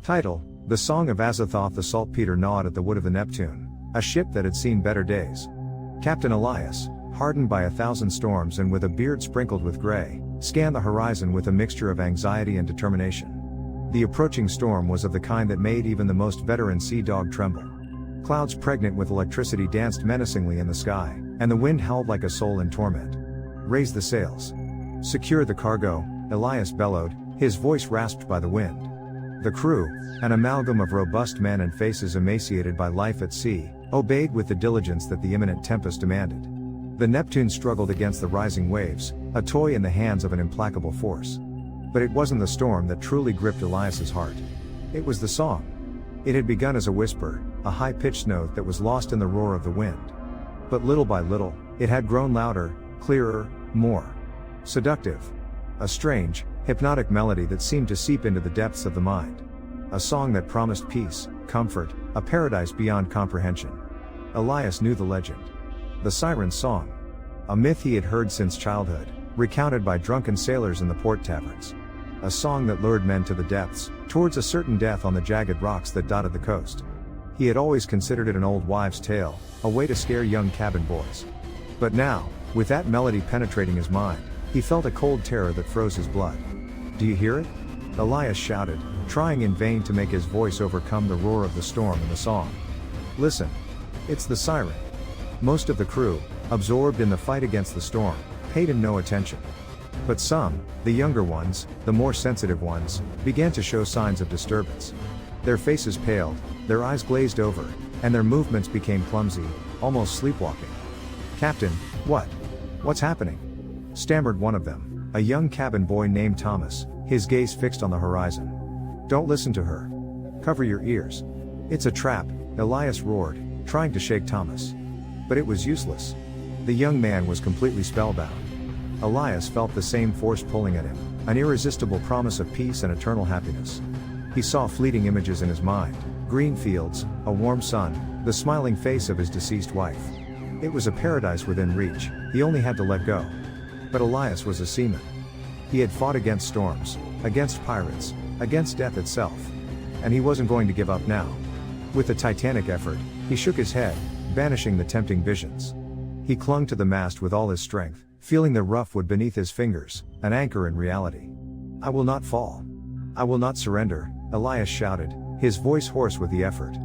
Title: The Song of Azathoth. The saltpeter gnawed at the wood of the Neptune, a ship that had seen better days. Captain Elias, hardened by 1,000 storms and with a beard sprinkled with gray, scanned the horizon with a mixture of anxiety and determination. The approaching storm was of the kind that made even the most veteran sea dog tremble. Clouds pregnant with electricity danced menacingly in the sky, and the wind howled like a soul in torment. "Raise the sails. Secure the cargo," Elias bellowed, his voice rasped by the wind. The crew, an amalgam of robust men and faces emaciated by life at sea, obeyed with the diligence that the imminent tempest demanded. The Neptune struggled against the rising waves, a toy in the hands of an implacable force. But it wasn't the storm that truly gripped Elias's heart. It was the song. It had begun as a whisper, a high-pitched note that was lost in the roar of the wind. But little by little, it had grown louder, clearer, more seductive. A strange, hypnotic melody that seemed to seep into the depths of the mind. A song that promised peace, comfort, a paradise beyond comprehension. Elias knew the legend. The Siren's Song. A myth he had heard since childhood, recounted by drunken sailors in the port taverns. A song that lured men to the depths, towards a certain death on the jagged rocks that dotted the coast. He had always considered it an old wives' tale, a way to scare young cabin boys. But now, with that melody penetrating his mind, he felt a cold terror that froze his blood. "Do you hear it?" Elias shouted, trying in vain to make his voice overcome the roar of the storm and the song. "Listen. It's the siren." Most of the crew, absorbed in the fight against the storm, paid him no attention. But some, the younger ones, the more sensitive ones, began to show signs of disturbance. Their faces paled, their eyes glazed over, and their movements became clumsy, almost sleepwalking. "Captain, what's happening?" stammered one of them, a young cabin boy named Thomas, his gaze fixed on the horizon. "Don't listen to her. Cover your ears. It's a trap," Elias roared, trying to shake Thomas. But it was useless. The young man was completely spellbound. Elias felt the same force pulling at him, an irresistible promise of peace and eternal happiness. He saw fleeting images in his mind: green fields, a warm sun, the smiling face of his deceased wife. It was a paradise within reach, he only had to let go. But Elias was a seaman. He had fought against storms, against pirates, against death itself. And he wasn't going to give up now. With a titanic effort, he shook his head, banishing the tempting visions. He clung to the mast with all his strength, feeling the rough wood beneath his fingers, an anchor in reality. "I will not fall. I will not surrender," Elias shouted, his voice hoarse with the effort.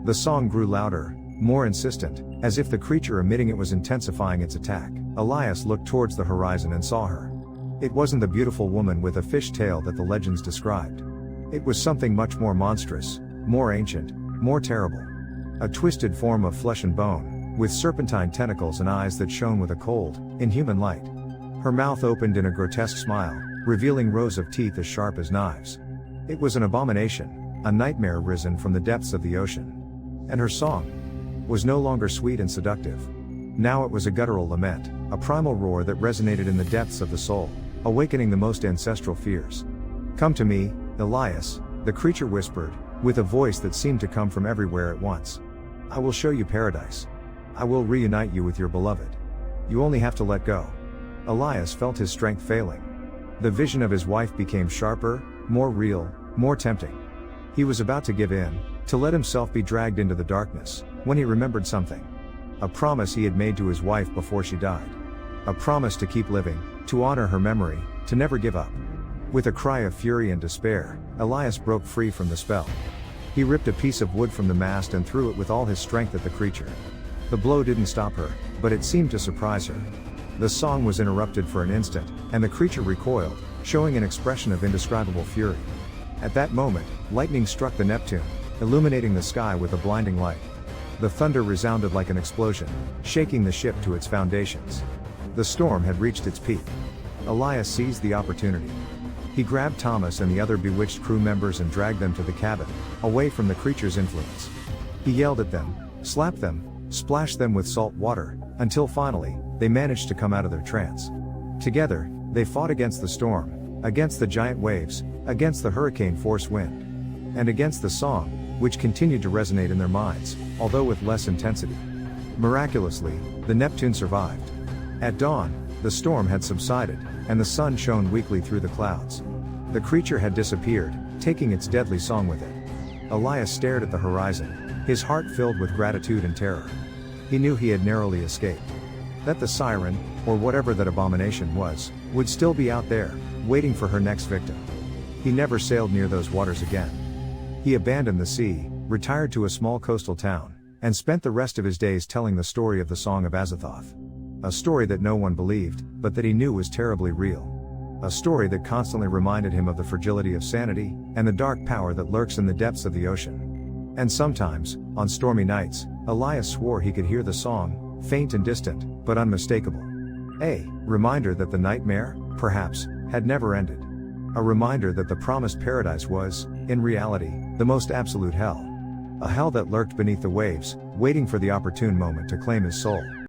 The song grew louder, more insistent, as if the creature emitting it was intensifying its attack. Elias looked towards the horizon and saw her. It wasn't the beautiful woman with a fish tail that the legends described. It was something much more monstrous, more ancient, more terrible. A twisted form of flesh and bone, with serpentine tentacles and eyes that shone with a cold, inhuman light. Her mouth opened in a grotesque smile, revealing rows of teeth as sharp as knives. It was an abomination, a nightmare risen from the depths of the ocean. And her song was no longer sweet and seductive. Now it was a guttural lament, a primal roar that resonated in the depths of the soul, awakening the most ancestral fears. "Come to me, Elias," the creature whispered, with a voice that seemed to come from everywhere at once. "I will show you paradise. I will reunite you with your beloved. You only have to let go." Elias felt his strength failing. The vision of his wife became sharper, more real, more tempting. He was about to give in, to let himself be dragged into the darkness, when he remembered something. A promise he had made to his wife before she died. A promise to keep living, to honor her memory, to never give up. With a cry of fury and despair, Elias broke free from the spell. He ripped a piece of wood from the mast and threw it with all his strength at the creature. The blow didn't stop her, but it seemed to surprise her. The song was interrupted for an instant, and the creature recoiled, showing an expression of indescribable fury. At that moment, lightning struck the Neptune, illuminating the sky with a blinding light. The thunder resounded like an explosion, shaking the ship to its foundations. The storm had reached its peak. Elias seized the opportunity. He grabbed Thomas and the other bewitched crew members and dragged them to the cabin, away from the creature's influence. He yelled at them, slapped them, splashed them with salt water, until finally, they managed to come out of their trance. Together, they fought against the storm, against the giant waves, against the hurricane-force wind, and against the song, which continued to resonate in their minds, although with less intensity. Miraculously, the Neptune survived. At dawn, The storm had subsided, and the sun shone weakly through the clouds. The creature had disappeared, taking its deadly song with it. Elias stared at the horizon, his heart filled with gratitude and terror. He knew he had narrowly escaped. That the siren, or whatever that abomination was, would still be out there, waiting for her next victim. He never sailed near those waters again. He abandoned the sea, retired to a small coastal town, and spent the rest of his days telling the story of the Song of Azathoth. A story that no one believed, but that he knew was terribly real. A story that constantly reminded him of the fragility of sanity, and the dark power that lurks in the depths of the ocean. And sometimes, on stormy nights, Elias swore he could hear the song, faint and distant, but unmistakable. A reminder that the nightmare, perhaps, had never ended. A reminder that the promised paradise was, in reality, the most absolute hell. A hell that lurked beneath the waves, waiting for the opportune moment to claim his soul.